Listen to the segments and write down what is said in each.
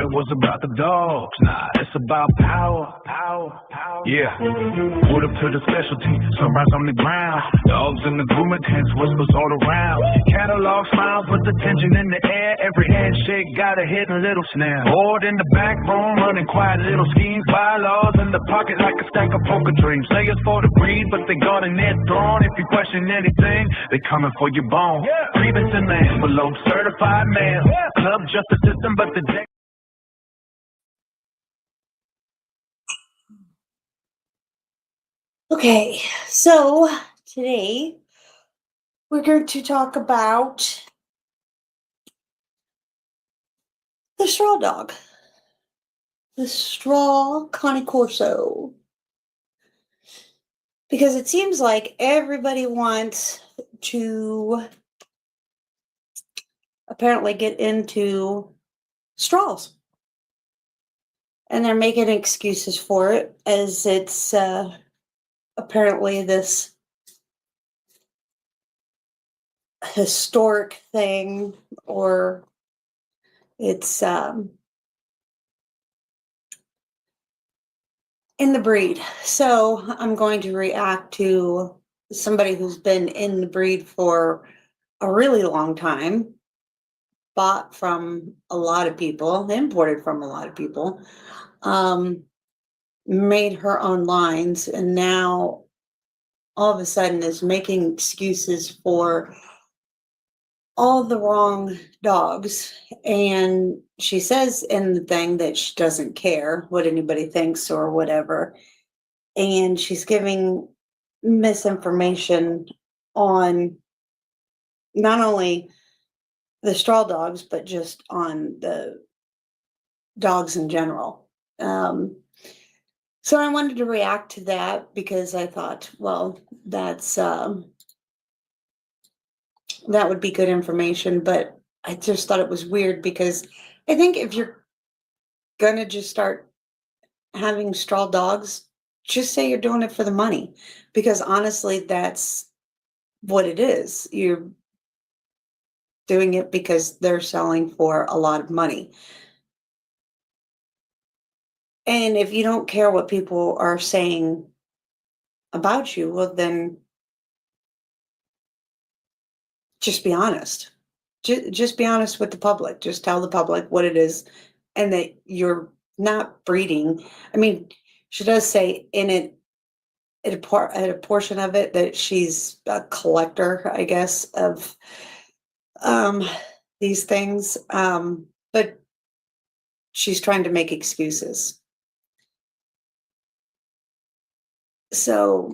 it was about the dogs. Nah, it's about power. Yeah. Put up to the specialty, sunrise on the ground. Dogs in the grooming tents, whispers all around. Catalog smiles with the tension in the air. Every handshake got a hidden little snare. Bored in the back room, running quiet little schemes. Bylaws in the pocket like a stack of poker dreams. Layers for the breed, but they guarding their throne. If you question anything, they coming for your bone. Grievance in the envelope, certified mail. Club justice system, but the deck. Okay, so today we're going to talk about the straw dog, the STRAW Cane Corso, because it seems like everybody wants to apparently get into straws, and they're making excuses for it as it's apparently this historic thing, or it's in the breed. So I'm going to react to somebody who's been in the breed for a really long time, bought from a lot of people, imported from a lot of people, made her own lines, and now all of a sudden is making excuses for all the wrong dogs. And she says in the thing that she doesn't care what anybody thinks or whatever. And she's giving misinformation on not only the straw dogs, but just on the dogs in general. So I wanted to react to that because I thought, well, that's that would be good information, but I just thought it was weird because I think if you're gonna just start having straw dogs, just say you're doing it for the money, because honestly, that's what it is. You're doing it because they're selling for a lot of money. And if you don't care what people are saying about you, well, then just be honest. Just be honest with the public. Just tell the public what it is and that you're not breeding. I mean, she does say in it, at a portion of it, that she's a collector, I guess, of these things. But she's trying to make excuses. So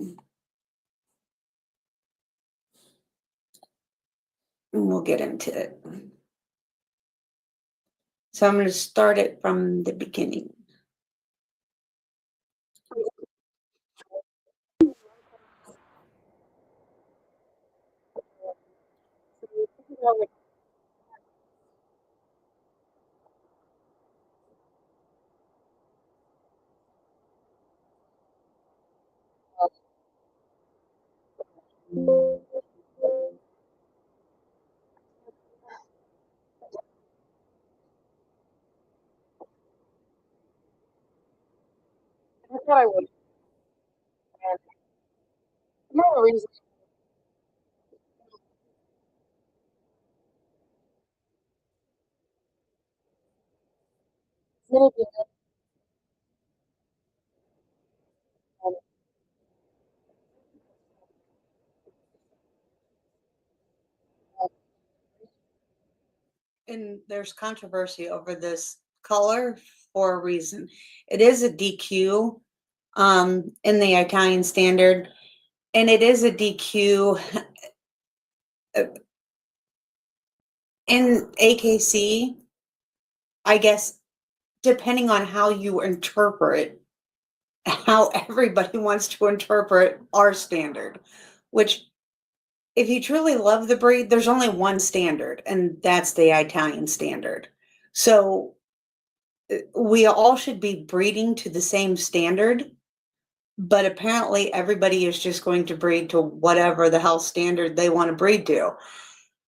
we'll get into it. So I'm going to start it from the beginning. That's what I would. And no reason. Maybe And there's controversy over this color for a reason. It is a DQ in the Italian standard, and it is a DQ in AKC, I guess, depending on how you interpret, how everybody wants to interpret our standard, which if you truly love the breed, there's only one standard, and that's the Italian standard. So we all should be breeding to the same standard, but apparently everybody is just going to breed to whatever the hell standard they want to breed to.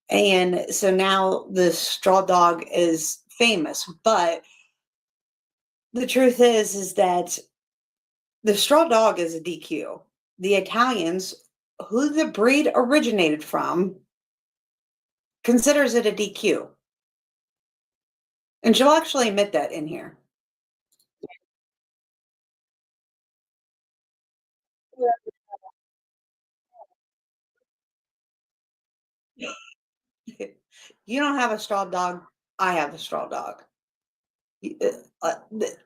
And so now the straw dog is famous, but the truth is that the straw dog is a DQ. The Italians, who the breed originated from, considers it a DQ. And she'll actually admit that in here. You don't have a straw dog. I have a straw dog.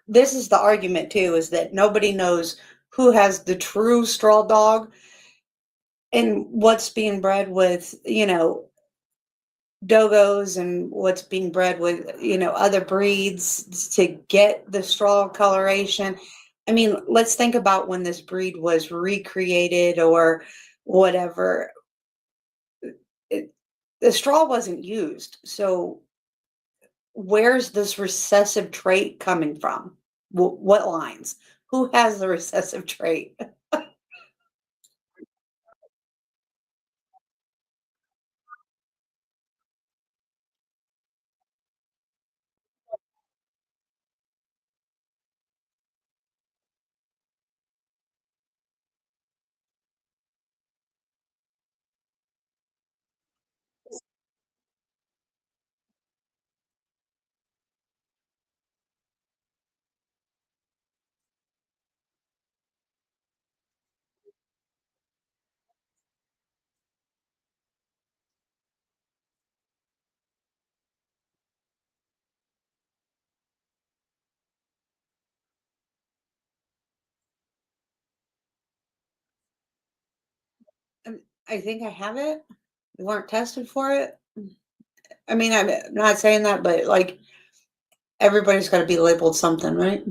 This is the argument too, is that nobody knows who has the true straw dog and what's being bred with, dogos and what's being bred with, other breeds to get the straw coloration. I mean, let's think about when this breed was recreated or whatever. The straw wasn't used. So where's this recessive trait coming from? What lines? Who has the recessive trait? I think I have it. We weren't tested for it. I mean, I'm not saying that, but like everybody's got to be labeled something, right?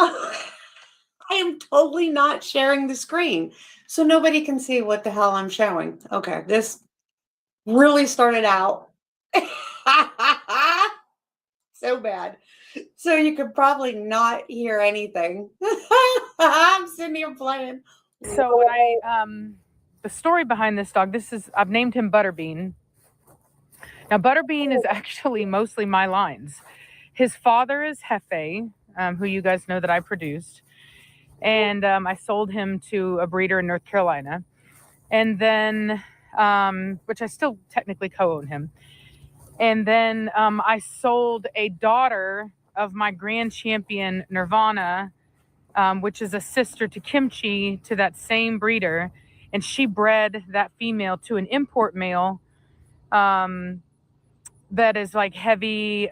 I am totally not sharing the screen, so nobody can see what the hell I'm showing. Okay, this really started out so bad. So you could probably not hear anything. I'm sitting here playing. So when the story behind this dog, I've named him Butterbean. Now Butterbean is actually mostly my lines. His father is Hefe, who you guys know that I produced, and I sold him to a breeder in North Carolina, and then which I still technically co-own him, and then I sold a daughter of my grand champion Nirvana, which is a sister to Kimchi, to that same breeder, and she bred that female to an import male that is like heavy.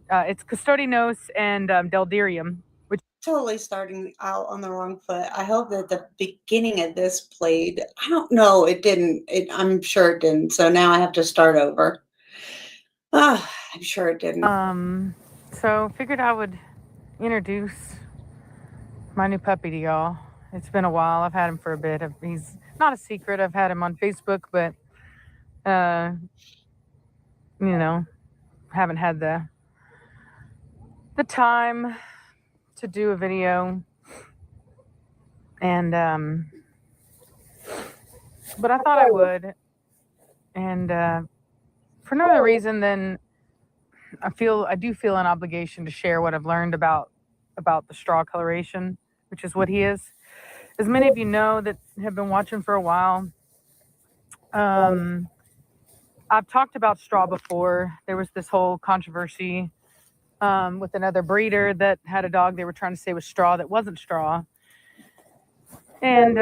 It's Custodinos and Deldirium, which Totally starting out on the wrong foot. I hope that the beginning of this played. I don't know. It didn't. I'm sure it didn't. So now I have to start over. I'm sure it didn't. So figured I would introduce my new puppy to y'all. It's been a while. I've had him for a bit. He's not a secret. I've had him on Facebook, but haven't had the time to do a video. And but I thought I would. And for no other reason than I do feel an obligation to share what I've learned about the straw coloration, which is what he is. As many of you know that have been watching for a while, I've talked about straw before. There was this whole controversy with another breeder that had a dog they were trying to say was straw that wasn't straw. And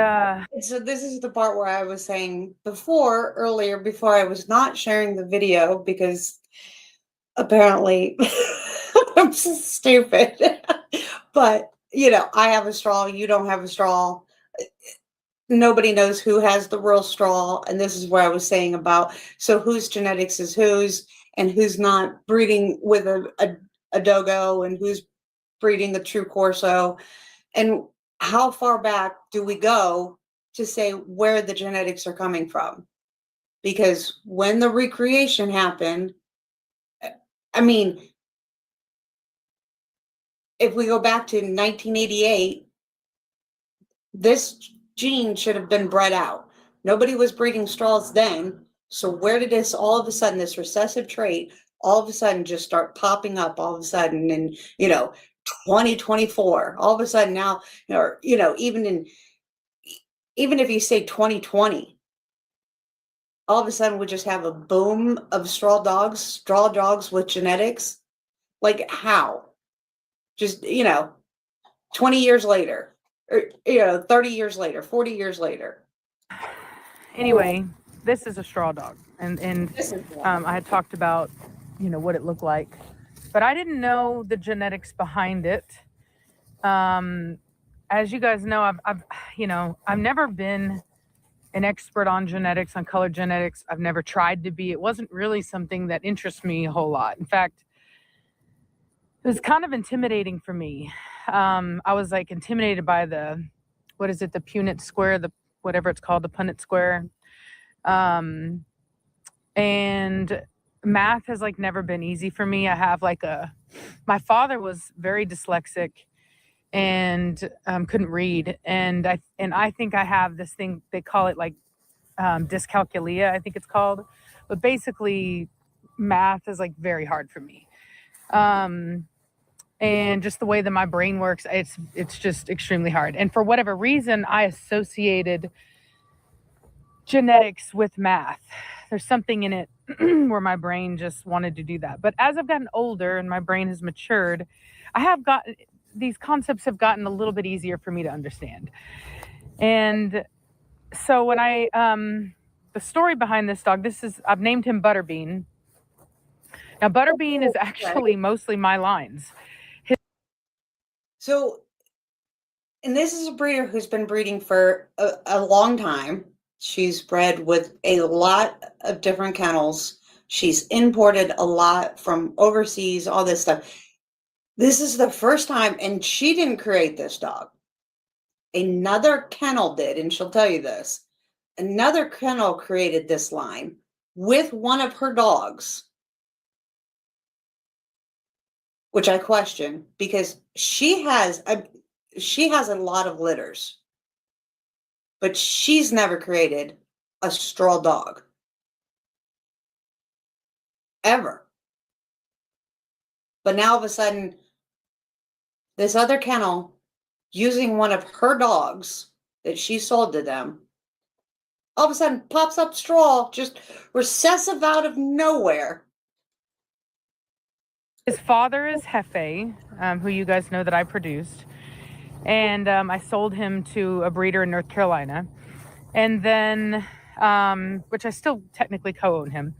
so this is the part where I was saying earlier, before I was not sharing the video because apparently I'm so stupid. But, I have a straw, you don't have a straw. Nobody knows who has the real straw. And this is where I was saying about, so whose genetics is whose and who's not breeding with a dogo and who's breeding the true Corso. And how far back do we go to say where the genetics are coming from? Because when the recreation happened, I mean, if we go back to 1988, this gene should have been bred out. Nobody was breeding straws then. So where did this all of a sudden, this recessive trait, all of a sudden just start popping up all of a sudden in, 2024, all of a sudden now, or, even if you say 2020, all of a sudden we just have a boom of straw dogs with genetics. Like how? Just, 20 years later, or, 30 years later, 40 years later. Anyway, this is a straw dog. And I had talked about, what it looked like. But I didn't know the genetics behind it. As you guys know, I've never been an expert on genetics, on color genetics. I've never tried to be. It wasn't really something that interests me a whole lot. In fact, it was kind of intimidating for me. I was like intimidated by the Punnett square, whatever it's called, the Punnett square. And math has like never been easy for me. I have my father was very dyslexic and couldn't read. And I think I have this thing, they call it like dyscalculia, I think it's called. But basically math is like very hard for me. And just the way that my brain works, it's just extremely hard. And for whatever reason, I associated genetics with math. There's something in it where my brain just wanted to do that. But as I've gotten older and my brain has matured, these concepts have gotten a little bit easier for me to understand. And so when the story behind this dog, I've named him Butterbean. Now, Butterbean is actually mostly my lines. So, and this is a breeder who's been breeding for a long time. She's bred with a lot of different kennels. She's imported a lot from overseas, all this stuff. This is the first time, and she didn't create this dog. Another kennel did, and she'll tell you this. Another kennel created this line with one of her dogs, which I question because she has a lot of litters, but she's never created a straw dog ever. But now all of a sudden, this other kennel using one of her dogs that she sold to them, all of a sudden pops up straw, just recessive out of nowhere. His father is Hefe, who you guys know that I produced. And I sold him to a breeder in North Carolina. And then, which I still technically co-own him.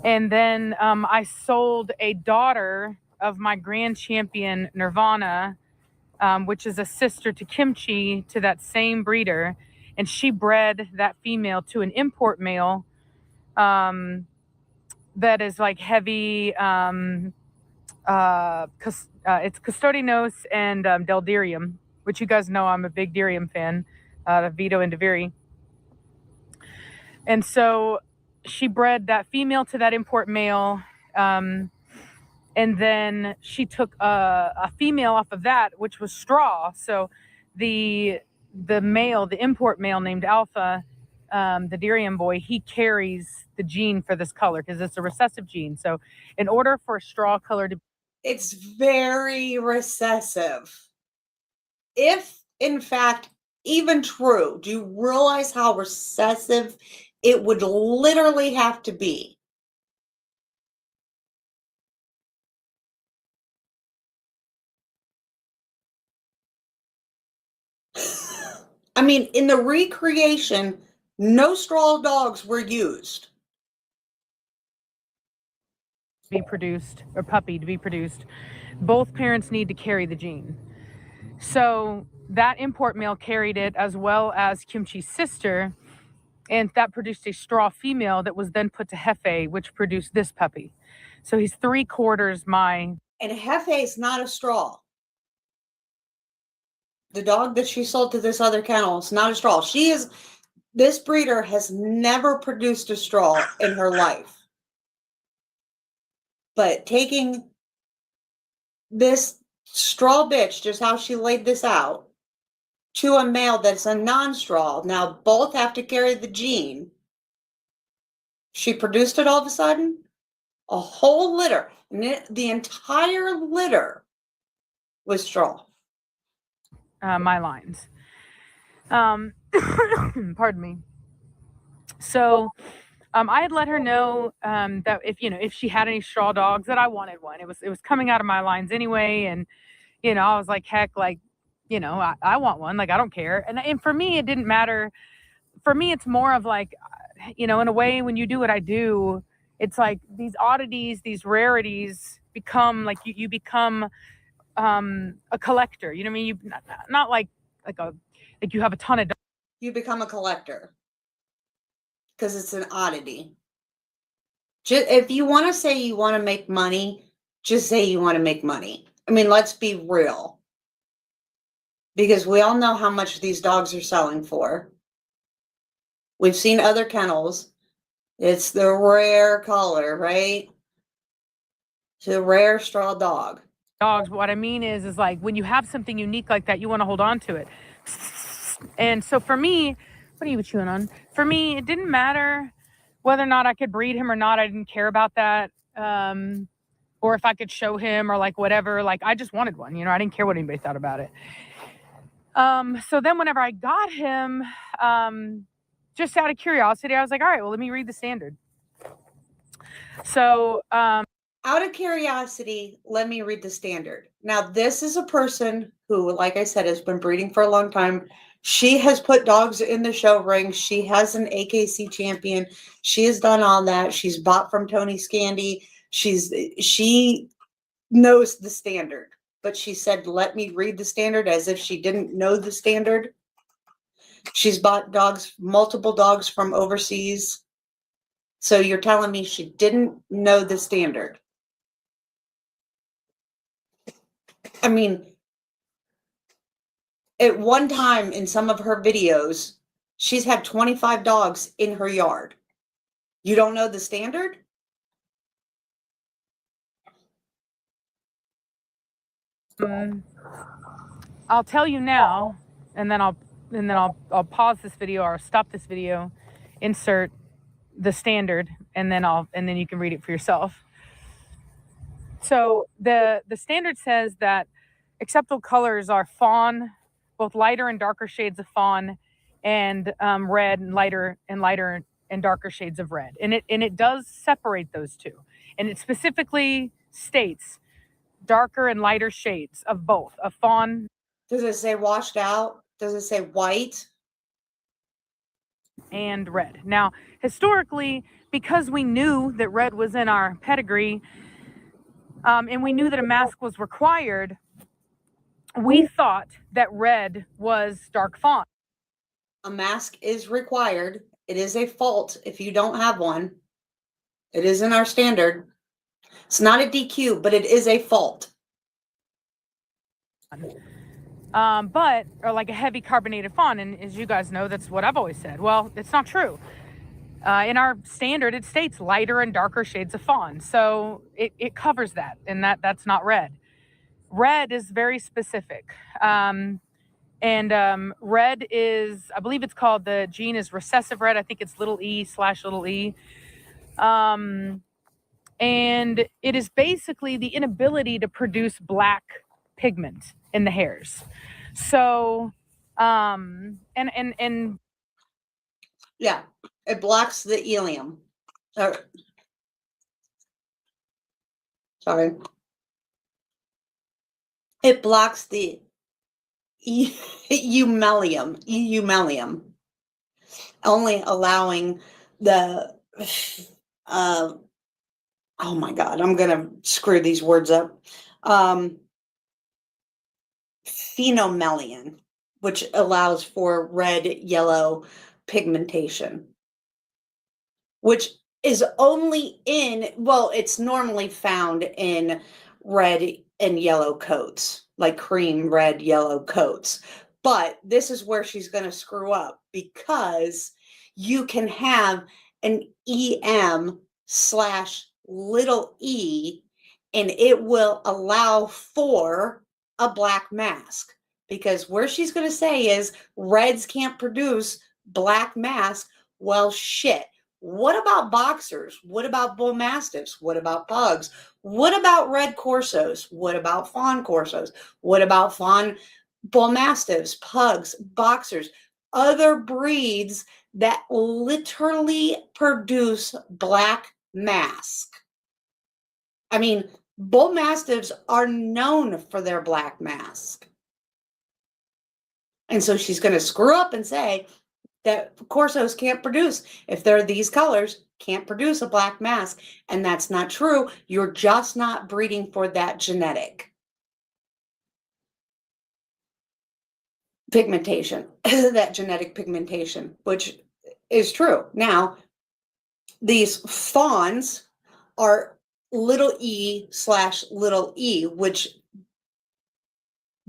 And then I sold a daughter of my grand champion, Nirvana, which is a sister to Kimchi, to that same breeder. And she bred that female to an import male that is like heavy... it's Custodinos and Deldirium, which you guys know I'm a big Dirium fan, Vito and DeViri. And so she bred that female to that import male, and then she took a female off of that, which was Straw. So the male, the import male named Alpha, the Dirium boy, he carries the gene for this color because it's a recessive gene. So in order for a straw color to... It's very recessive. If, in fact, even true, do you realize how recessive it would literally have to be? I mean, in the recreation, no straw dogs were used. Be produced, or puppy to be produced, both parents need to carry the gene. So that import male carried it, as well as Kimchi's sister, and that produced a straw female that was then put to Hefe, which produced this puppy. So he's 3/4 my... And Hefe is not a straw. the dog that she sold to this other kennel is not a straw. This breeder has never produced a straw in her life. But taking this straw bitch, just how she laid this out, to a male that's a non-straw, now both have to carry the gene. She produced it all of a sudden, a whole litter. And the entire litter was straw. My lines. Pardon me. So I had let her know that if she had any straw dogs, that I wanted one. It was coming out of my lines anyway, and I was like, heck, like, I want one. Like, I don't care. And for me, it didn't matter. For me, it's more of like, in a way, when you do what I do, it's like these oddities, these rarities become like you become a collector. You know what I mean? You not like you have a ton of dogs. You become a collector because it's an oddity. Just, if you want to say you want to make money, just say you want to make money. I mean, let's be real. Because we all know how much these dogs are selling for. We've seen other kennels. It's the rare color, right? It's a rare straw dog. Dogs, what I mean is like when you have something unique like that, you want to hold on to it. And so for me, what are you chewing on? For me, it didn't matter whether or not I could breed him or not. I didn't care about that. Or if I could show him or like whatever. Like, I just wanted one. I didn't care what anybody thought about it. So then whenever I got him, just out of curiosity, I was like, all right, well, let me read the standard. So out of curiosity, let me read the standard. Now, this is a person who, like I said, has been breeding for a long time. She has put dogs in the show ring. She has an AKC champion. She has done all that. She's bought from Tony Scandy. She knows the standard. But she said, let me read the standard, as if she didn't know the standard. She's bought multiple dogs from overseas. So you're telling me she didn't know the standard? I mean, at one time in some of her videos, she's had 25 dogs in her yard. You don't know the standard? I'll tell you now, and then I'll pause this video or stop this video, insert the standard, and then you can read it for yourself. So the standard says that acceptable colors are fawn, both lighter and darker shades of fawn, and red, and lighter and darker shades of red. And it does separate those two. And it specifically states darker and lighter shades of both, of fawn. Does it say washed out? Does it say white? And red. Now, historically, because we knew that red was in our pedigree, and we knew that a mask was required, we thought that red was dark fawn. A mask is required. It is a fault if you don't have one. It is in our standard. It's not a DQ, but it is a fault. Or like a heavy carbonated fawn, and as you guys know, that's what I've always said. Well, it's not true. In our standard, it states lighter and darker shades of fawn, so it covers that, and that's not red. Red is very specific, and red is, I believe it's called, the gene is recessive red. I think it's e/e. And it is basically the inability to produce black pigment in the hairs. So, and yeah, it blocks the ileum. Sorry. It blocks the eumelium, only allowing the, oh my God, I'm going to screw these words up. Phenomelion, which allows for red-yellow pigmentation, which is only it's normally found in red and yellow coats, like cream, red, yellow coats. But this is where she's going to screw up, because you can have an EM/little e, and it will allow for a black mask. Because where she's going to say is reds can't produce black mask. Well, shit. What about boxers? What about Bullmastiffs? What about pugs? What about red Corsos? What about fawn Corsos? What about fawn Bullmastiffs, pugs, boxers, other breeds that literally produce black mask? I mean, Bullmastiffs are known for their black mask. And so she's going to screw up and say that Corsos can't produce, if they're these colors, can't produce a black mask. And that's not true. You're just not breeding for that genetic pigmentation, that genetic pigmentation, which is true. Now, these fawns are little e/little e, which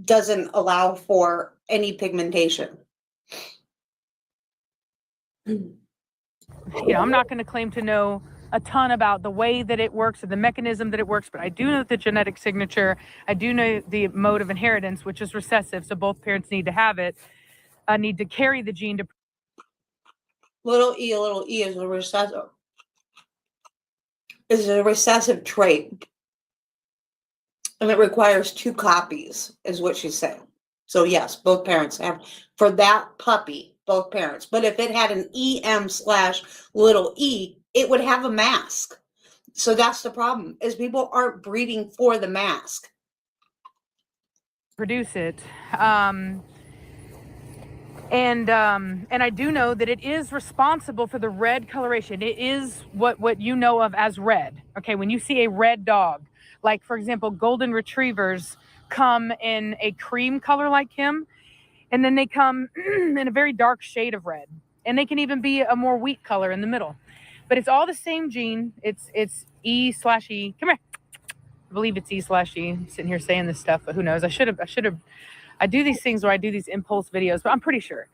doesn't allow for any pigmentation. I'm not going to claim to know a ton about the way that it works or the mechanism that it works, but I do know the genetic signature. I do know the mode of inheritance, which is recessive. So both parents need to have it, need to carry the gene to. Little e is a recessive. Is a recessive trait. And it requires 2 copies, is what she's saying. So yes, both parents have, for that puppy, both parents. But if it had an EM/little e, it would have a mask. So that's the problem, is people aren't breeding for the mask. Produce it. And I do know that it is responsible for the red coloration. It is what you know of as red. Okay, when you see a red dog, like for example, golden retrievers come in a cream color like him, and then they come in a very dark shade of red, and they can even be a more wheat color in the middle. But it's all the same gene. It's E/E. Come here. I believe it's E/E. I'm sitting here saying this stuff, but who knows? I should have. I do these things where I do these impulse videos, but I'm pretty sure.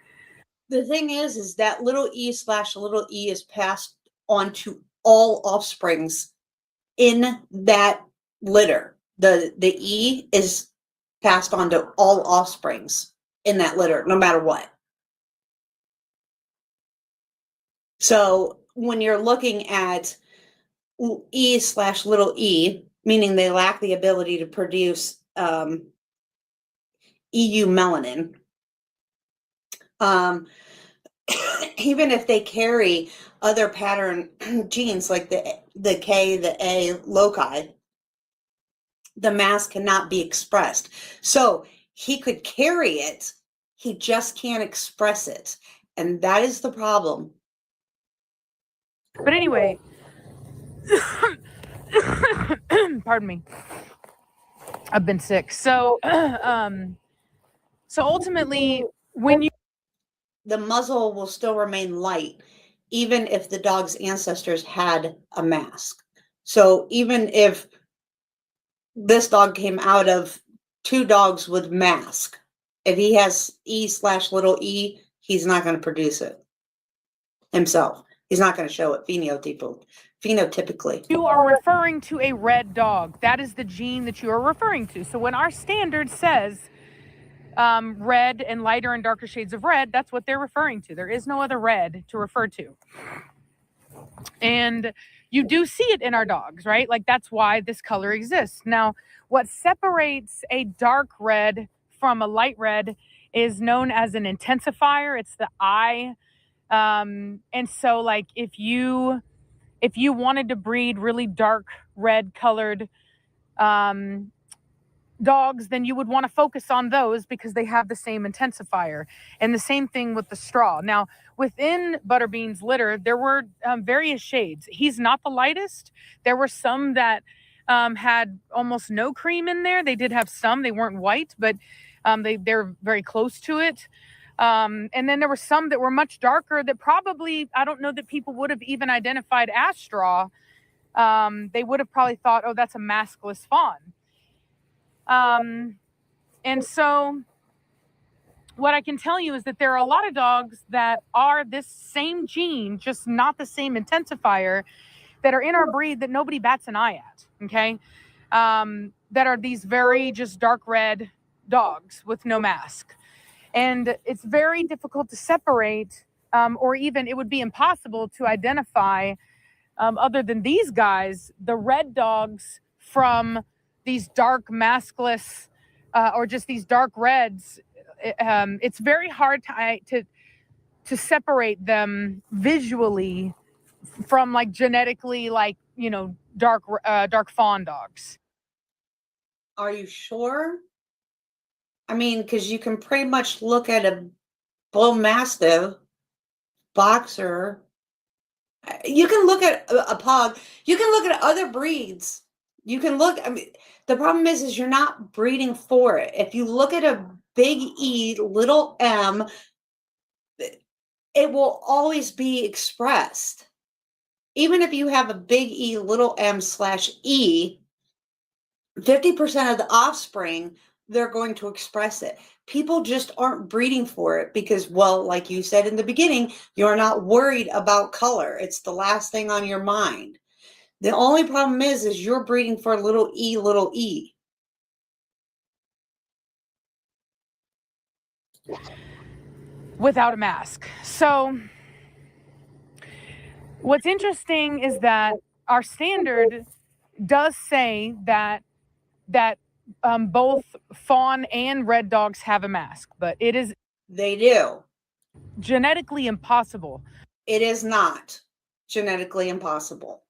The thing is that little e/little e is passed on to all offsprings in that litter. The E is passed on to all offsprings in that litter, no matter what. So when you're looking at E/little e, meaning they lack the ability to produce EU melanin, even if they carry other pattern genes like the K, the A loci, the mask cannot be expressed. So he could carry it, he just can't express it. And that is the problem. But anyway, pardon me. I've been sick. So, so ultimately, when the muzzle will still remain light, even if the dog's ancestors had a mask. So even if this dog came out of 2 dogs with mask, if he has E/little e, he's not going to produce it himself. He's not going to show it phenotypically. you are referring to a red dog, that is the gene that you are referring to. So when our standard says red and lighter and darker shades of red, that's what they're referring to. There is no other red to refer to. And you do see it in our dogs, right? Like that's why this color exists. Now, what separates a dark red from a light red is known as an intensifier. It's the eye. And so like if you wanted to breed really dark red colored dogs, then you would want to focus on those because they have the same intensifier. And the same thing with the straw. Now, within Butterbean's litter, there were various shades. He's not the lightest. There were some that had almost no cream in there. They did have some. They weren't white, but they're very close to it. And then there were some that were much darker that probably, I don't know that people would have even identified as straw. They would have probably thought, oh, that's a maskless fawn. And so what I can tell you is that there are a lot of dogs that are this same gene, just not the same intensifier, that are in our breed that nobody bats an eye at. Okay. That are these very just dark red dogs with no mask. And it's very difficult to separate, or even it would be impossible to identify, other than these guys, the red dogs from these dark maskless, or just these dark reds. It's very hard to separate them visually from like genetically, like, you know, dark fawn dogs. Are you sure? I mean, because you can pretty much look at a Bullmastiff, boxer. You can look at a pug. You can look at other breeds. You can look. I mean, the problem is you're not breeding for it. If you look at a big E, little M, it will always be expressed. Even if you have a big E, little M / E, 50% of the offspring, they're going to express it. People just aren't breeding for it because, well, like you said in the beginning, you're not worried about color. It's the last thing on your mind. The only problem is you're breeding for little e, little e. Without a mask. So what's interesting is that our standard does say that both fawn and red dogs have a mask, but it is They do. genetically impossible. It is not genetically impossible.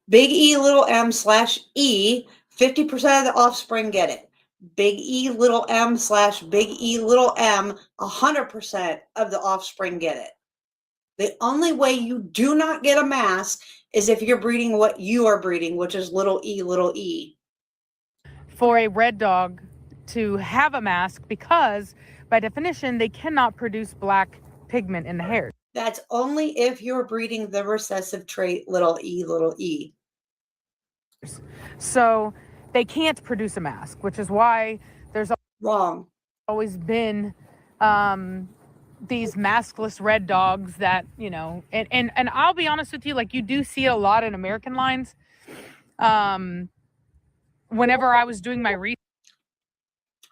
Big E, little M / E, 50% of the offspring get it. Big E, little M / big E, little M, 100% of the offspring get it. The only way you do not get a mask is if you're breeding what you are breeding, which is little e. For a red dog to have a mask, because by definition they cannot produce black pigment in the hairs. That's only if you're breeding the recessive trait little e. So they can't produce a mask, which is why there's Wrong. always been these maskless red dogs that, you know, and I'll be honest with you, like, you do see a lot in American lines. Whenever I was doing my research,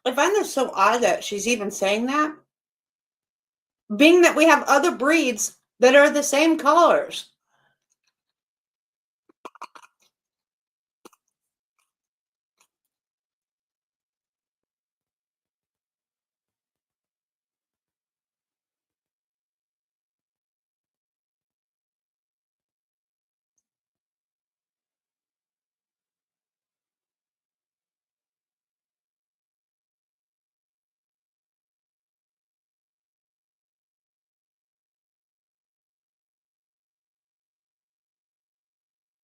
I find this so odd that she's even saying that, being that we have other breeds that are the same colors.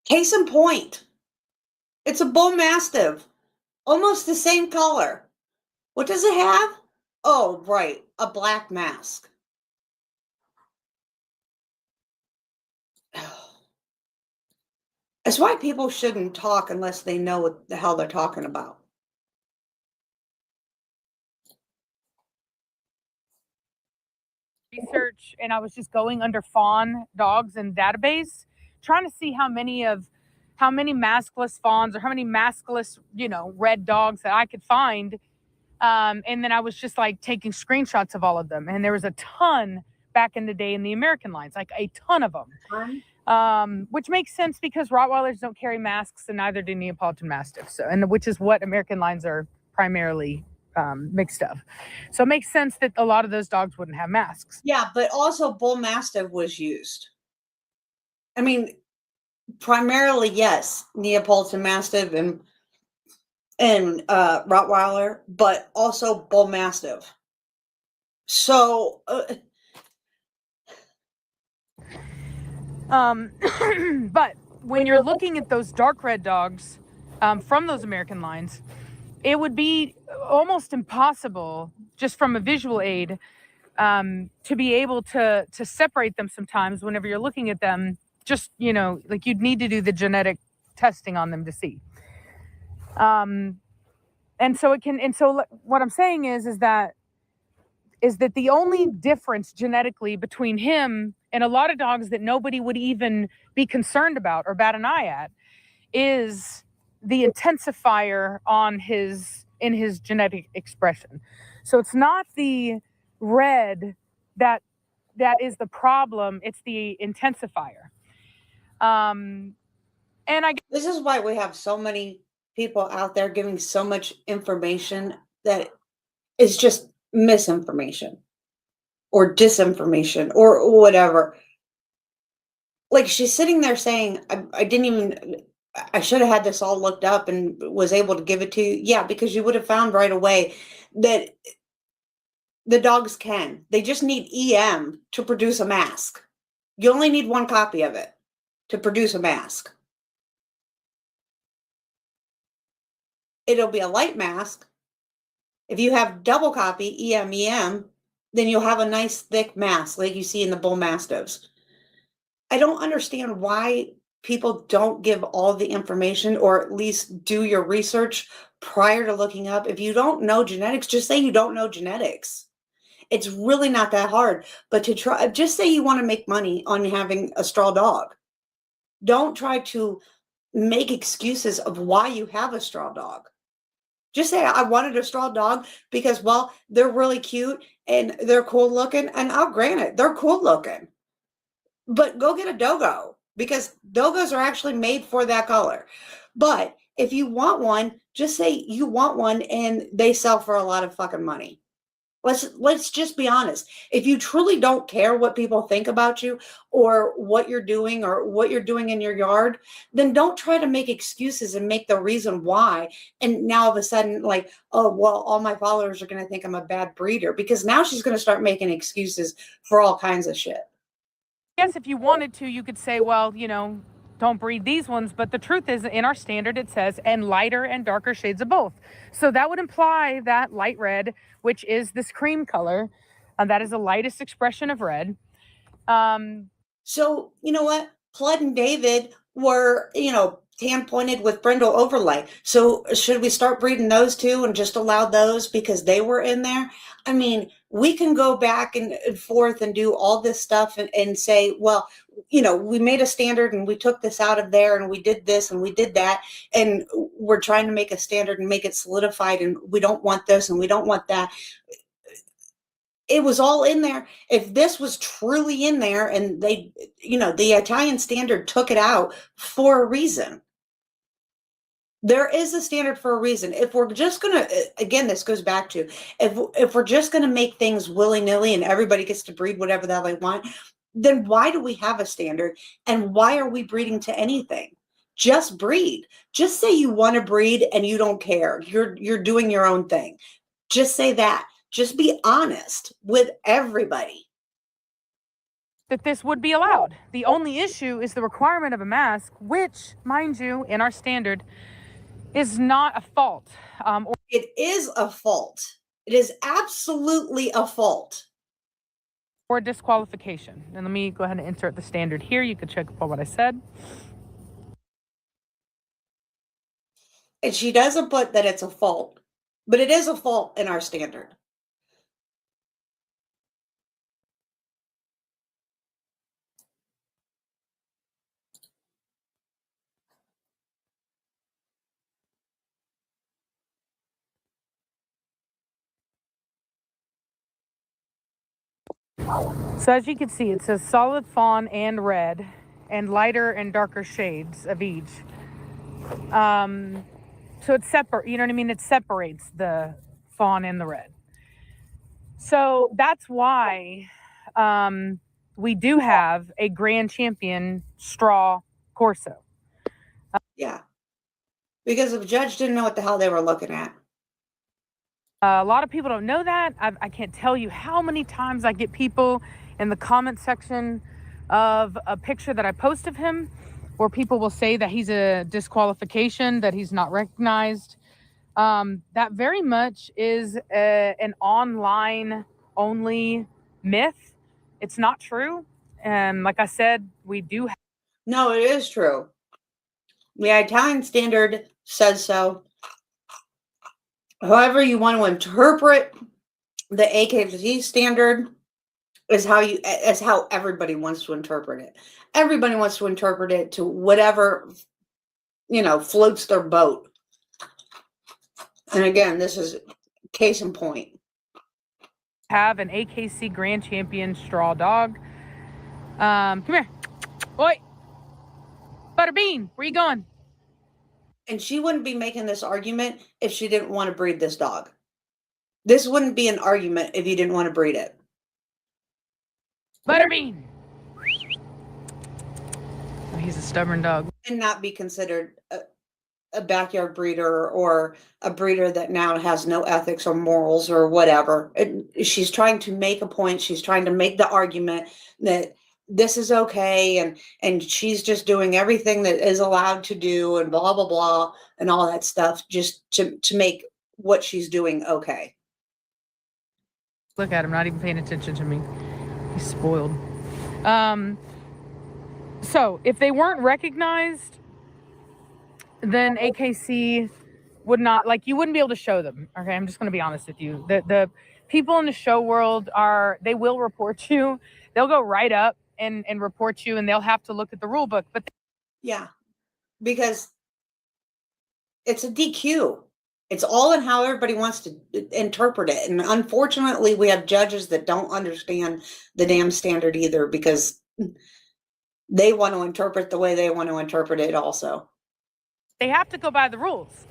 Case in point, it's a Bullmastiff, almost the same color. What does it have? Oh, right, a black mask. That's why people shouldn't talk unless they know what the hell they're talking about. research, and I was just going under fawn dogs in database, trying to see how many maskless fawns or how many maskless, you know, red dogs that I could find. And then I was just like taking screenshots of all of them, and there was a ton back in the day in the American lines, like a ton of them. Which makes sense because Rottweilers don't carry masks, and neither do Neapolitan Mastiffs. So, and which is what American lines are primarily mixed of. So it makes sense that a lot of those dogs wouldn't have masks. Yeah, but also Bullmastiff was used. I mean, primarily, yes, Neapolitan Mastiff and Rottweiler, but also Bullmastiff. So, but when you're looking at those dark red dogs from those American lines, it would be almost impossible, just from a visual aid, to be able to separate them sometimes whenever you're looking at them. Just, you know, like, you'd need to do the genetic testing on them to see. And so what I'm saying is that the only difference genetically between him and a lot of dogs that nobody would even be concerned about or bat an eye at is the intensifier in his genetic expression. So it's not the red that is the problem, it's the intensifier. And this is why we have so many people out there giving so much information that is just misinformation or disinformation or whatever. Like, she's sitting there saying, I should have had this all looked up and was able to give it to you. Yeah, because you would have found right away that the dogs can. They just need EM to produce a mask. You only need one copy of it to produce a mask. It'll be a light mask. If you have double copy EM, then you'll have a nice thick mask like you see in the Bullmastiffs. I don't understand why people don't give all the information, or at least do your research prior to looking up. If you don't know genetics, just say you don't know genetics. It's really not that hard. But just say you want to make money on having a straw dog. Don't try to make excuses of why you have a straw dog. Just say, I wanted a straw dog because, well, they're really cute and they're cool looking. And I'll grant it, they're cool looking. But go get a dogo, because dogos are actually made for that color. But if you want one, just say you want one and they sell for a lot of fucking money. Let's just be honest. If you truly don't care what people think about you or what you're doing in your yard, then don't try to make excuses and make the reason why. And now all of a sudden, like, oh, well, all my followers are going to think I'm a bad breeder, because now she's going to start making excuses for all kinds of shit. Yes, if you wanted to, you could say, well, don't breed these ones. But the truth is, in our standard, it says, and lighter and darker shades of both. So that would imply that light red, which is this cream color, that is the lightest expression of red. So, you know what? Flood and David were, tan pointed with brindle overlay. So should we start breeding those too and just allow those because they were in there? I mean, we can go back and forth and do all this stuff and say, well, we made a standard and we took this out of there and we did this and we did that. And we're trying to make a standard and make it solidified. And we don't want this and we don't want that. It was all in there. If this was truly in there and they, the Italian standard took it out for a reason. There is a standard for a reason. If we're just going to, again, this goes back to, if we're just going to make things willy-nilly and everybody gets to breed whatever the hell they want, then why do we have a standard? And why are we breeding to anything? Just breed. Just say you want to breed and you don't care. You're doing your own thing. Just say that. Just be honest with everybody. That this would be allowed. The only issue is the requirement of a mask, which, mind you, in our standard, is not a fault. It is a fault. It is absolutely a fault. Or disqualification. And let me go ahead and insert the standard here. You can check upon what I said. And she doesn't put that it's a fault, but it is a fault in our standard. So as you can see, it says solid fawn and red and lighter and darker shades of each. So it's separate, you know what I mean? It separates the fawn and the red. So that's why we do have a grand champion straw Corso. Yeah. Because if a judge didn't know what the hell they were looking at. A lot of people don't know that. I can't tell you how many times I get people in the comment section of a picture that I post of him where people will say that he's a disqualification, that he's not recognized. That very much is an online only myth. It's not true. And like I said, we do. No, it is true. The Italian standard says so. However you want to interpret the AKC standard is how everybody wants to interpret it. Everybody wants to interpret it to whatever, floats their boat. And again, this is case in point. Have an AKC Grand Champion straw dog. Come here. Oi. Butterbean, where you going? And she wouldn't be making this argument if she didn't want to breed this dog. This wouldn't be an argument if you didn't want to breed it. Butterbean. Oh, he's a stubborn dog. And not be considered a backyard breeder or a breeder that now has no ethics or morals or whatever. She's trying to make a point. She's trying to make the argument that this is okay, and she's just doing everything that is allowed to do and blah, blah, blah, and all that stuff just to make what she's doing okay. Look at him, not even paying attention to me. He's spoiled. So if they weren't recognized, then AKC would not, you wouldn't be able to show them. Okay, I'm just going to be honest with you. The people in the show world they will report you. They'll go right up and report you, and they'll have to look at the rule book. But yeah, because it's a DQ. It's all in how everybody wants to interpret it. And unfortunately, we have judges that don't understand the damn standard either, because they want to interpret the way they want to interpret it also. They have to go by the rules.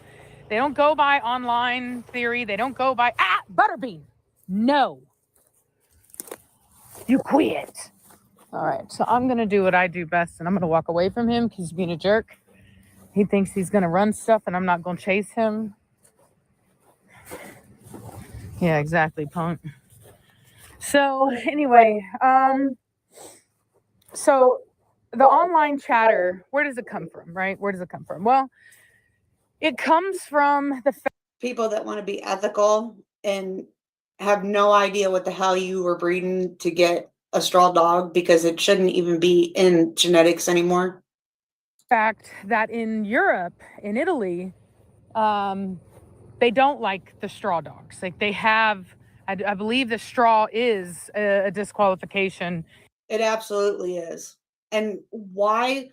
They don't go by online theory. They don't go by, Butterbean. No. You quit. All right, so I'm going to do what I do best, and I'm going to walk away from him because he's being a jerk. He thinks he's going to run stuff, and I'm not going to chase him. Yeah, exactly, punk. So anyway, so the online chatter, where does it come from, right? Where does it come from? Well, it comes from the people that want to be ethical and have no idea what the hell you were breeding to get a straw dog, because it shouldn't even be in genetics anymore. Fact that in Europe, in Italy, they don't like the straw dogs. They have, I believe the straw is a disqualification. It absolutely is. And why,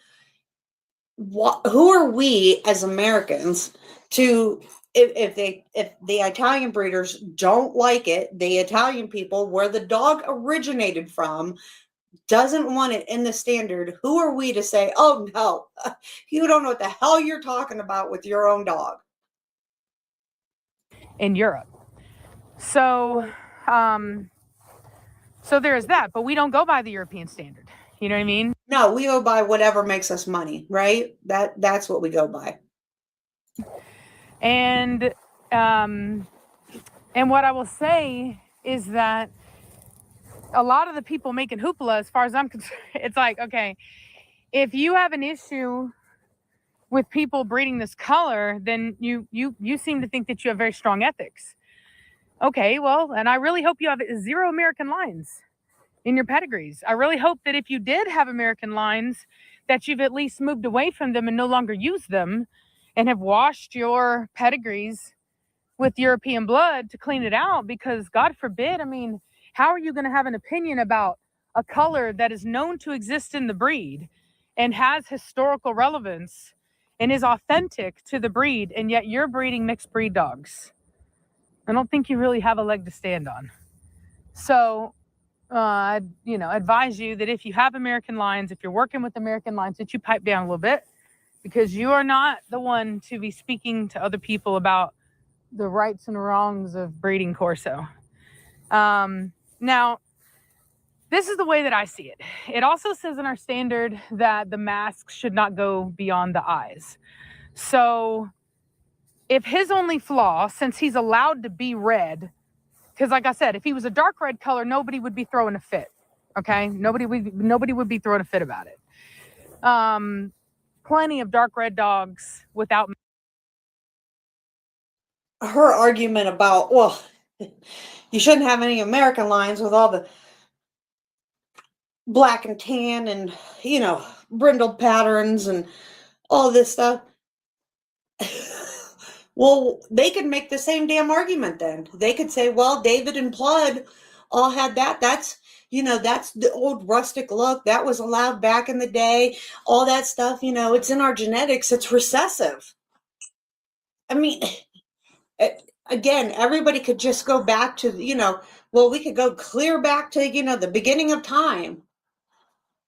who are we as Americans to, if the Italian breeders don't like it, the Italian people where the dog originated from doesn't want it in the standard, who are we to say, oh no, you don't know what the hell you're talking about with your own dog? In Europe. So there is that, but we don't go by the European standard. You know what I mean? No, we go by whatever makes us money, right? That's what we go by. And what I will say is that a lot of the people making hoopla, as far as I'm concerned, it's like, okay, if you have an issue with people breeding this color, then you seem to think that you have very strong ethics. Okay, well, and I really hope you have 0 American lines in your pedigrees. I really hope that if you did have American lines, that you've at least moved away from them and no longer use them, and have washed your pedigrees with European blood to clean it out, because God forbid, I mean, how are you going to have an opinion about a color that is known to exist in the breed and has historical relevance and is authentic to the breed, and yet you're breeding mixed breed dogs? I don't think you really have a leg to stand on. So, I'd advise you that if you have American lines, if you're working with American lines, that you pipe down a little bit, because you are not the one to be speaking to other people about the rights and wrongs of breeding Corso. Now, this is the way that I see it. It also says in our standard that the masks should not go beyond the eyes. So if his only flaw, since he's allowed to be red, because like I said, if he was a dark red color, nobody would be throwing a fit. Okay? Nobody would be throwing a fit about it. Plenty of dark red dogs without. Her argument about, well, you shouldn't have any American lines with all the black and tan and, brindled patterns and all this stuff. Well, they could make the same damn argument then. They could say, well, David and Blood all had that. That's, that's the old rustic look. That was allowed back in the day. All that stuff, it's in our genetics. It's recessive. I mean, again, everybody could just go back to, we could go clear back to, the beginning of time,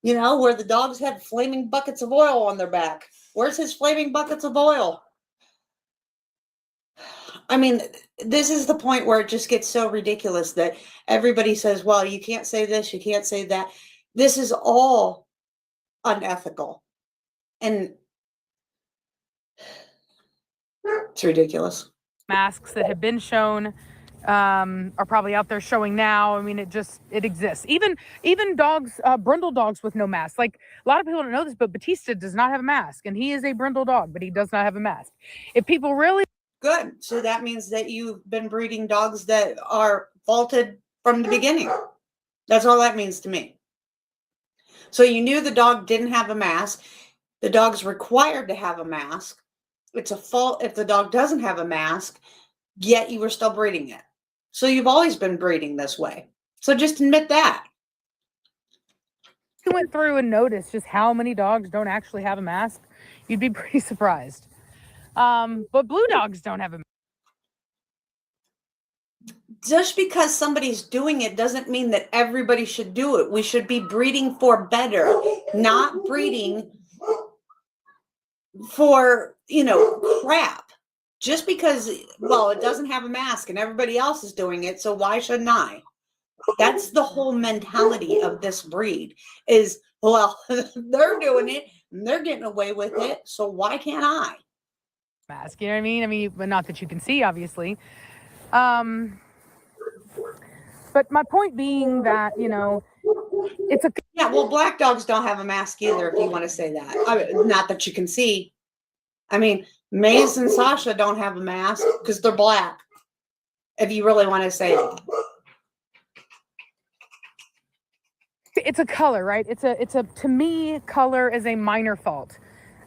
where the dogs had flaming buckets of oil on their back. Where's his flaming buckets of oil? I mean, this is the point where it just gets so ridiculous that everybody says, well, you can't say this, you can't say that. This is all unethical. And it's ridiculous. Masks that have been shown are probably out there showing now. I mean, it exists. Even dogs, brindle dogs with no mask. Like, a lot of people don't know this, but Batista does not have a mask, and he is a brindle dog, but he does not have a mask. If people really... Good. So that means that you've been breeding dogs that are faulted from the beginning. That's all that means to me. So you knew the dog didn't have a mask. The dog's required to have a mask. It's a fault if the dog doesn't have a mask, yet you were still breeding it. So you've always been breeding this way. So just admit that. If you went through and noticed just how many dogs don't actually have a mask, you'd be pretty surprised. But blue dogs don't have a mask. Just because somebody's doing it doesn't mean that everybody should do it. We should be breeding for better, not breeding for, crap. Just because, well, it doesn't have a mask and everybody else is doing it, so why shouldn't I? That's the whole mentality of this breed is, well, they're doing it and they're getting away with it, so why can't I? Mask, you know what I mean? But not that you can see, obviously. But my point being that, it's a... Yeah, well, black dogs don't have a mask either, if you want to say that. Not that you can see. I mean, Maze and Sasha don't have a mask because they're black, if you really want to say that. It's a color, right? To me, color is a minor fault.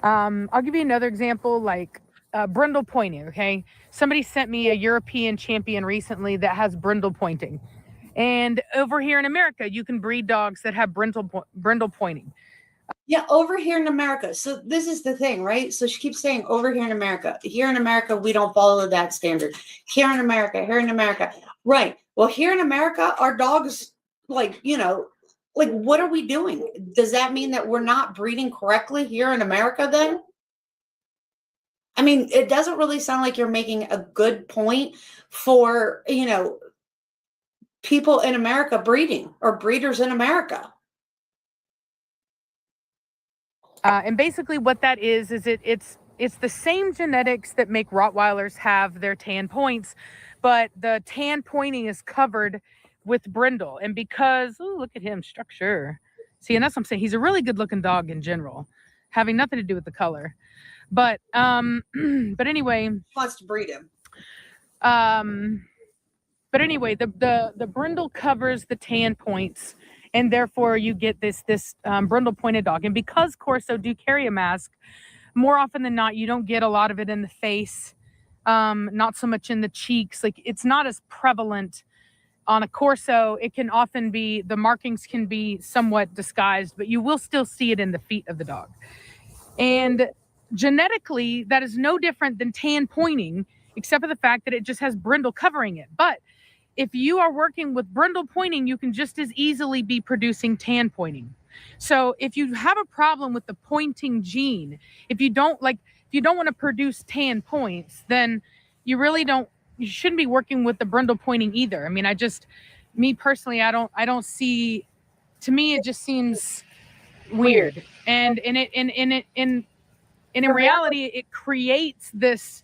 I'll give you another example, like brindle pointing, okay? Somebody sent me a European champion recently that has brindle pointing. And over here in America, you can breed dogs that have brindle pointing. Yeah, over here in America. So this is the thing, right? So she keeps saying over here in America. Here in America, we don't follow that standard. Here in America. Right. Well, here in America, our dogs, like, what are we doing? Does that mean that we're not breeding correctly here in America then? I mean, it doesn't really sound like you're making a good point for, people in America breeding or breeders in America. And basically what that is it's the same genetics that make Rottweilers have their tan points, but the tan pointing is covered with brindle. And because, oh, look at him, structure. See, and that's what I'm saying. He's a really good looking dog in general, having nothing to do with the color. But anyway, He wants to breed him. But anyway, the brindle covers the tan points, and therefore you get this brindle pointed dog. And because Corso do carry a mask, more often than not, you don't get a lot of it in the face, not so much in the cheeks. Like, it's not as prevalent on a Corso. It can often be, the markings can be somewhat disguised, but you will still see it in the feet of the dog. And genetically, that is no different than tan pointing, except for the fact that it just has brindle covering it. But if you are working with brindle pointing, you can just as easily be producing tan pointing. So if you have a problem with the pointing gene, if you don't want to produce tan points, then you shouldn't be working with the brindle pointing either. I mean, me personally, I don't see, to me, it just seems weird. And in reality, it creates this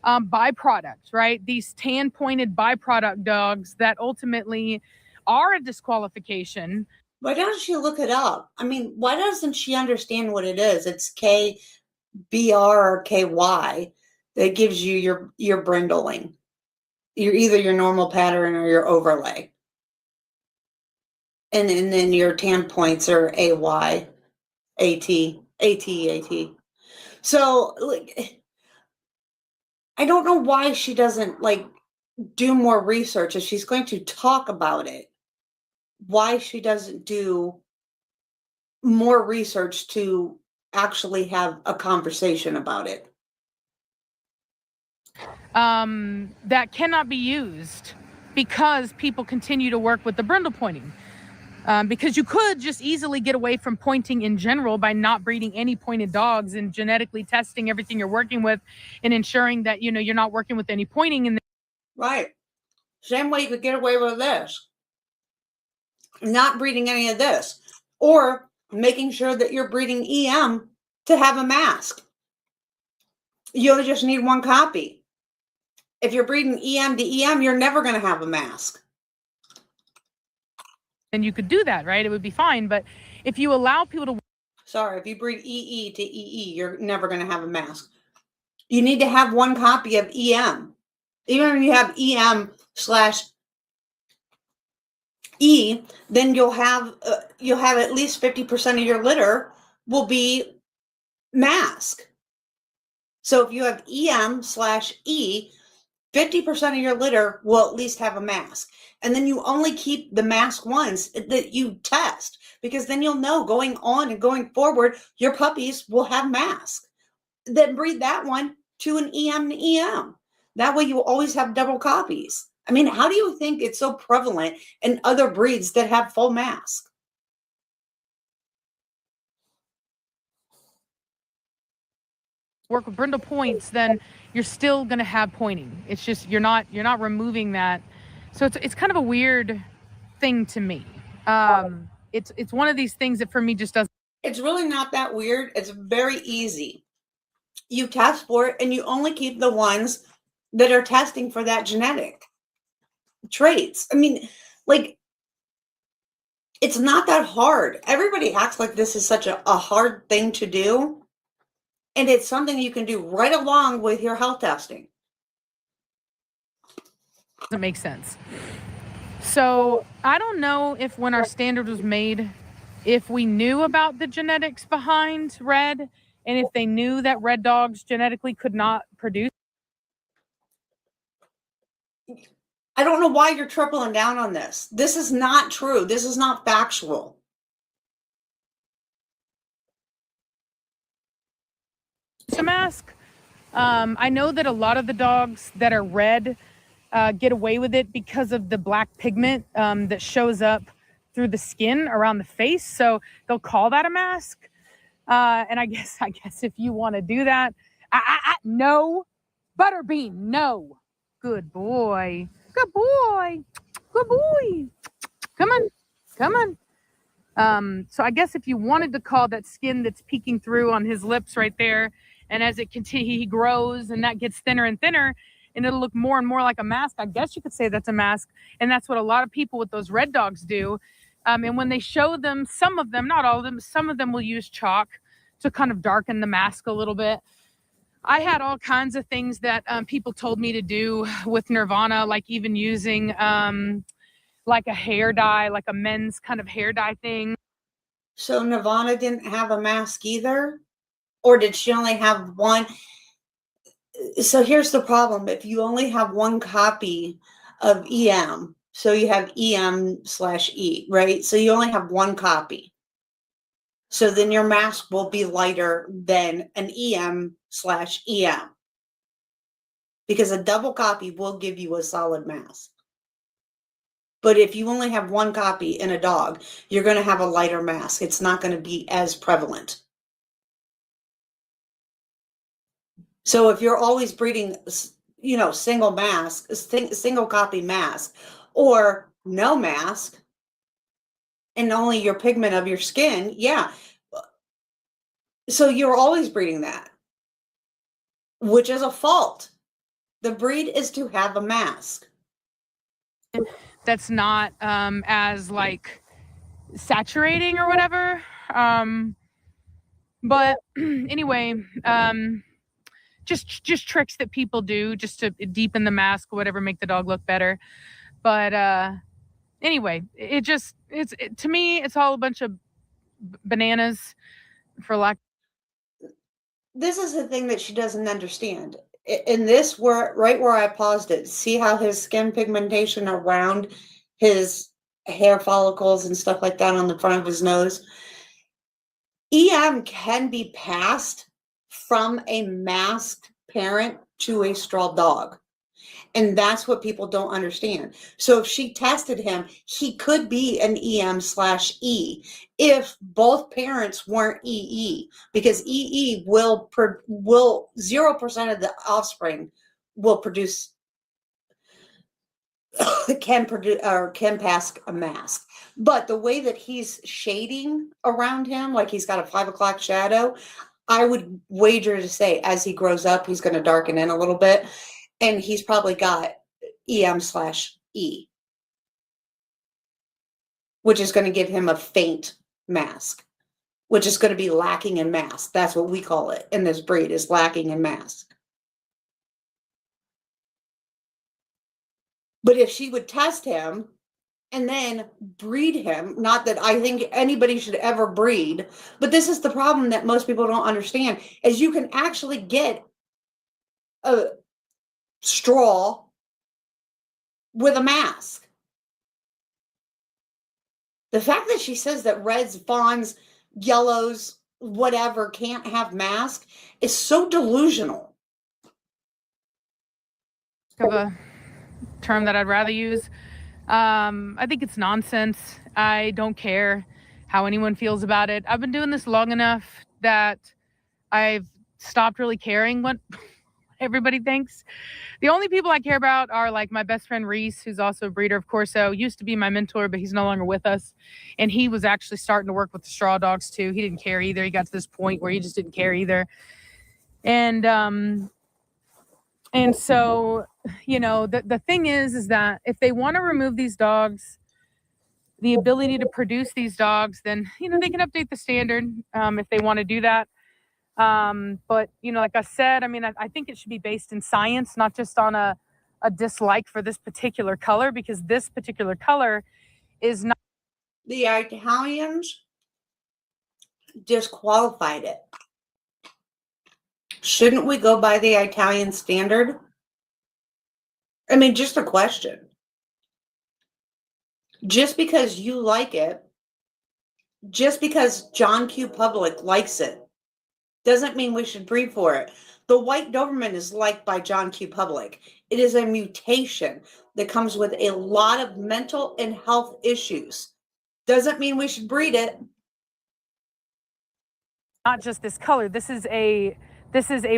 byproducts, right? These tan pointed byproduct dogs that ultimately are a disqualification. Why doesn't she look it up? I mean, why doesn't she understand what it is? It's KBR or KY that gives you your brindling. You're either your normal pattern or your overlay. And then your tan points are AY, AT. So, like, I don't know why she doesn't like do more research if she's going to talk about it. Why she doesn't do more research to actually have a conversation about it. That cannot be used because people continue to work with the brindle pointing. Because you could just easily get away from pointing in general by not breeding any pointed dogs and genetically testing everything you're working with and ensuring that, you know, you're not working with any pointing in Right. Same way you could get away with this. Not breeding any of this. Or making sure that you're breeding EM to have a mask. You only just need one copy. If you're breeding EM to EM, you're never going to have a mask. and you could do that, right? It would be fine. But if you allow people to Sorry, if you breed EE to EE, you're never going to have a mask. You need to have one copy of EM. Even when you have EM/E, then you'll have at least 50% of your litter will be mask. So if you have EM/E, 50% of your litter will at least have a mask. And then you only keep the mask ones that you test, because then you'll know going on and going forward, your puppies will have masks. Then breed that one to an EM to EM. That way you will always have double copies. I mean, how do you think it's so prevalent in other breeds that have full mask? work with brindle points, then you're still going to have pointing. It's just you're not removing that. So it's kind of a weird thing to me. It's one of these things that for me just doesn't. It's really not that weird. It's very easy. You test for it and you only keep the ones that are testing for that genetic traits. I mean, like, it's not that hard. Everybody acts like this is such a hard thing to do. And it's something you can do right along with your health testing. Doesn't make sense. So I don't know if when our standard was made, if we knew about the genetics behind red, and if they knew that red dogs genetically could not produce. I don't know why you're tripling down on this. This is not true. This is not factual. A mask. I know that a lot of the dogs that are red get away with it because of the black pigment that shows up through the skin around the face. So they'll call that a mask. And I guess if you want to do that, no, Butterbean, no. Good boy. Good boy. Good boy. Come on. So I guess if you wanted to call that skin that's peeking through on his lips right there, and as it continues, he grows and that gets thinner and thinner, and it'll look more and more like a mask. I guess you could say that's a mask. And that's what a lot of people with those red dogs do. And when they show them, some of them, not all of them, some of them will use chalk to kind of darken the mask a little bit. I had all kinds of things that people told me to do with Nirvana, like even using like a hair dye, like a men's kind of hair dye thing. So Nirvana didn't have a mask either? Or did she only have one? So here's the problem. If you only have one copy of EM, so you have EM/E, right? So you only have one copy. So then your mask will be lighter than an EM/EM. Because a double copy will give you a solid mask. But if you only have one copy in a dog, you're going to have a lighter mask. It's not going to be as prevalent. So if you're always breeding, single mask, single copy mask, or no mask, and only your pigment of your skin, yeah. So you're always breeding that, which is a fault. The breed is to have a mask. That's not as like saturating or whatever. But anyway, just tricks that people do just to deepen the mask or whatever, make the dog look better. But anyway, to me, it's all a bunch of bananas, for lack. This is the thing that she doesn't understand. in this, right where I paused it, see how his skin pigmentation around his hair follicles and stuff like that on the front of his nose. EM can be passed from a masked parent to a straw dog. And that's what people don't understand. So if she tested him, he could be an EM/E if both parents weren't EE, because EE will 0% of the offspring will produce can pass a mask. But the way that he's shading around him, like he's got a 5 o'clock shadow, I would wager to say as he grows up, he's going to darken in a little bit. And he's probably got EM/E, which is going to give him a faint mask, which is going to be lacking in mask. That's what we call it in this breed, is lacking in mask. But if she would test him and then breed him, not that I think anybody should ever breed, but this is the problem that most people don't understand, is you can actually get a straw with a mask. The fact that she says that reds, fawns, yellows, whatever can't have mask is so delusional. Of a term that I'd rather use. I think it's nonsense. I don't care how anyone feels about it. I've been doing this long enough that I've stopped really caring what everybody thinks. The only people I care about are like my best friend Reese, who's also a breeder of Corso, used to be my mentor, but he's no longer with us. And he was actually starting to work with the straw dogs too. He didn't care either. He got to this point where he just didn't care either. And so, you know, the thing is that if they want to remove these dogs, the ability to produce these dogs, then, you know, they can update the standard if they want to do that. But, you know, like I said, I mean, I think it should be based in science, not just on a dislike for this particular color, because this particular color is not. The Italians disqualified it. Shouldn't we go by the Italian standard? I mean, just a question. Just because you like it, just because John Q. Public likes it, doesn't mean we should breed for it. The white Doberman is liked by John Q. Public. It is a mutation that comes with a lot of mental and health issues. Doesn't mean we should breed it. Not just this color. This is a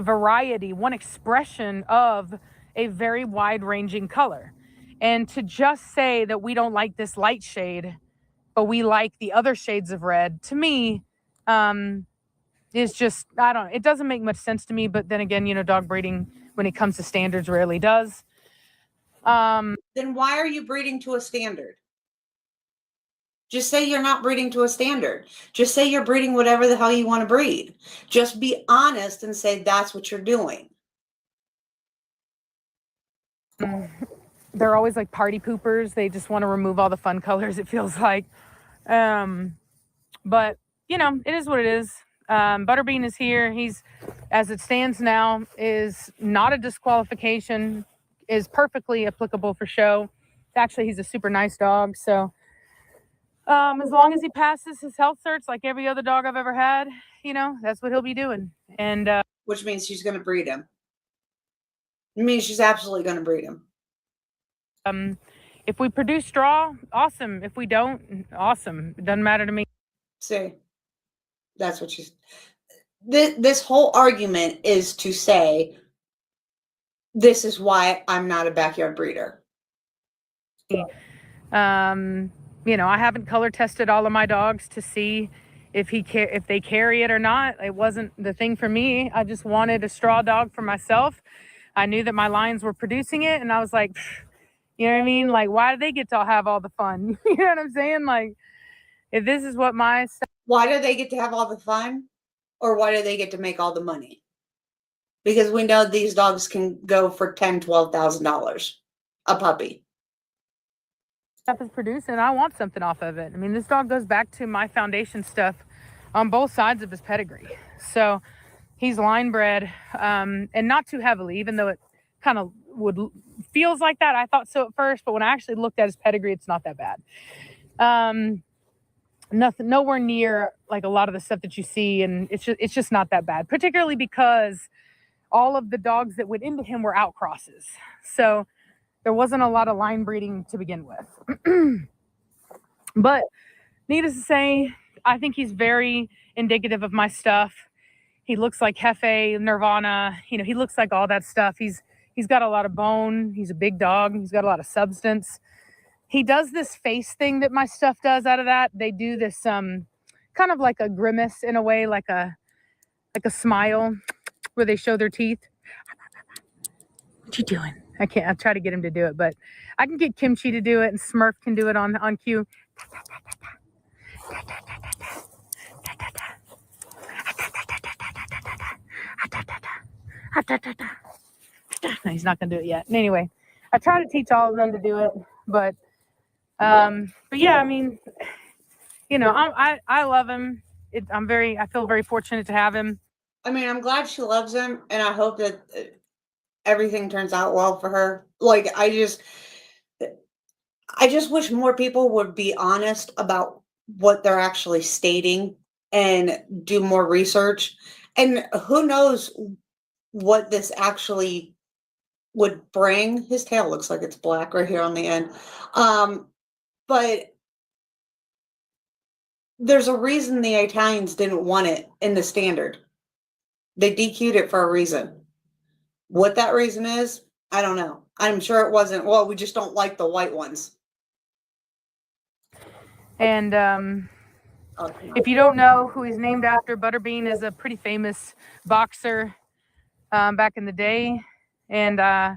variety, one expression of a very wide-ranging color. And to just say that we don't like this light shade, but we like the other shades of red, to me, is just, I don't know, it doesn't make much sense to me. But then again, you know, dog breeding, when it comes to standards, rarely does. Then why are you breeding to a standard? Just say you're not breeding to a standard. Just say you're breeding whatever the hell you want to breed. Just be honest and say that's what you're doing. They're always like party poopers. They just want to remove all the fun colors, it feels like. But, you know, it is what it is. Butterbean is here. He's, as it stands now, is not a disqualification, is perfectly applicable for show. Actually, he's a super nice dog. So as long as he passes his health certs like every other dog I've ever had, you know, that's what he'll be doing. And which means she's going to breed him. It means she's absolutely going to breed him. If we produce straw, awesome. If we don't, awesome. It doesn't matter to me. See, that's what she's. This whole argument is to say, this is why I'm not a backyard breeder. You know, I haven't color tested all of my dogs to see if they carry it or not. It wasn't the thing for me. I just wanted a straw dog for myself. I knew that my lions were producing it, and I was like, you know what I mean? Like, why do they get to have all the fun? You know what I'm saying? Like, if this is what my why do they get to have all the fun, or why do they get to make all the money? Because we know these dogs can go for $10,000-$12,000 a puppy. Stuff is producing, I want something off of it. I mean, this dog goes back to my foundation stuff on both sides of his pedigree. So He's line bred, and not too heavily, even though it kind of feels like that. I thought so at first, but when I actually looked at his pedigree, it's not that bad. Nowhere near like a lot of the stuff that you see, and it's just not that bad, particularly because all of the dogs that went into him were outcrosses. So there wasn't a lot of line breeding to begin with. But needless to say, I think he's very indicative of my stuff. He looks like Hefe, Nirvana, you know, he looks like all that stuff. He's got a lot of bone. He's a big dog. He's got a lot of substance. He does this face thing that my stuff does out of that. They do this kind of like a grimace in a way, like a smile where they show their teeth. What you doing? I can't. I'll try to get him to do it, but I can get Kimchi to do it, and Smurf can do it on cue. No, he's not gonna do it yet. Anyway, I try to teach all of them to do it, but yeah, I mean, you know, I love him. I feel very fortunate to have him. I mean, I'm glad she loves him, and I hope that everything turns out well for her. Like, I just wish more people would be honest about what they're actually stating and do more research. And who knows what this actually would bring. His tail looks like it's black right here on the end. But there's a reason the Italians didn't want it in the standard. They DQ'd it for a reason. What that reason is, I don't know. I'm sure it wasn't, well, we just don't like the white ones. And if you don't know who he's named after, Butterbean is a pretty famous boxer back in the day. And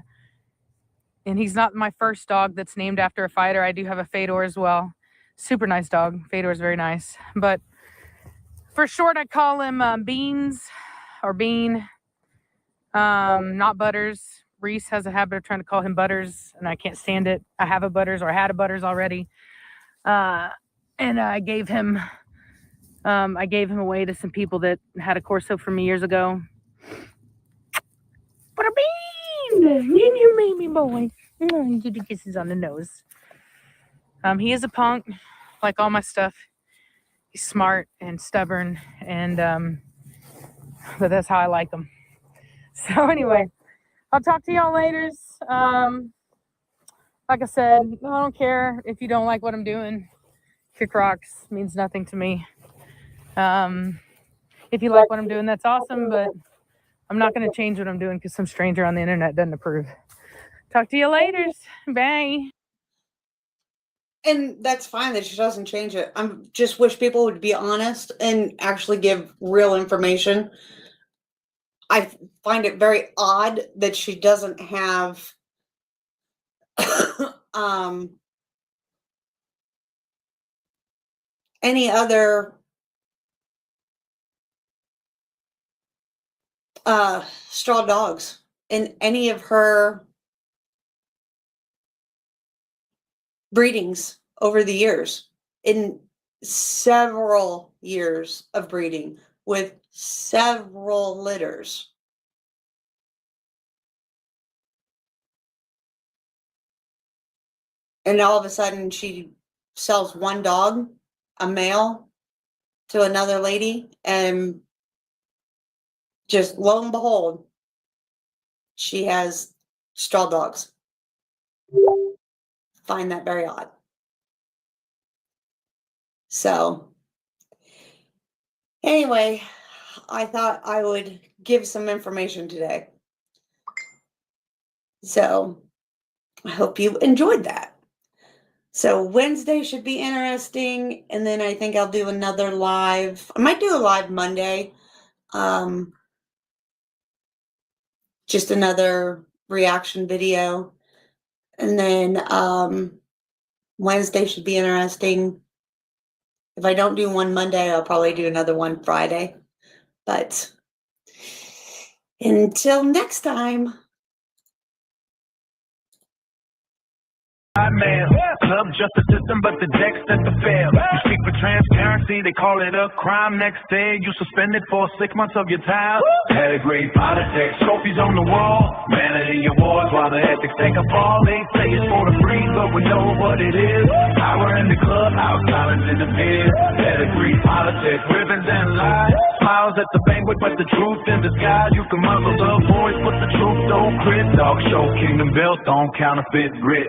he's not my first dog that's named after a fighter. I do have a Fedor as well. Super nice dog. Fedor is very nice. But for short, I call him Beans or Bean, not Butters. Reese has a habit of trying to call him Butters, and I can't stand it. I have a Butters, or I had a Butters already. And I gave him away to some people that had a Corso from me years ago. Butterbean! You made me, boy. Give you kisses on the nose. He is a punk, like all my stuff. He's smart and stubborn, and but that's how I like him. So anyway, I'll talk to y'all later. Like I said, I don't care if you don't like what I'm doing. Kick rocks means nothing to me. If you like what I'm doing, that's awesome, but I'm not going to change what I'm doing because some stranger on the internet doesn't approve. Talk to you later. Bye. And that's fine that she doesn't change it. I just wish people would be honest and actually give real information. I find it very odd that she doesn't have any other straw dogs in any of her breedings over the years. In several years of breeding with several litters. And all of a sudden she sells one dog, a male, to another lady, and just lo and behold, she has straw dogs. Find that very odd. So anyway, I thought I would give some information today. So I hope you enjoyed that. So Wednesday should be interesting, and then I think I'll do another live. I might do a live Monday. Just another reaction video. And then Wednesday should be interesting. If I don't do one Monday, I'll probably do another one Friday. But until next time. Man, club just a system, but the deck's set to fail. You speak for transparency, they call it a crime. Next day, you suspended for 6 months of your time. Pedigree, politics, trophies on the wall. Vanity awards while the ethics take a fall. They say it's for the free, but we know what it is. Power in the club, how silence interferes. Pedigree, politics, ribbons and lies. Smiles at the banquet, but the truth in disguise. You can muzzle the voice, but the truth don't quit. Dog show, kingdom built on counterfeit grit.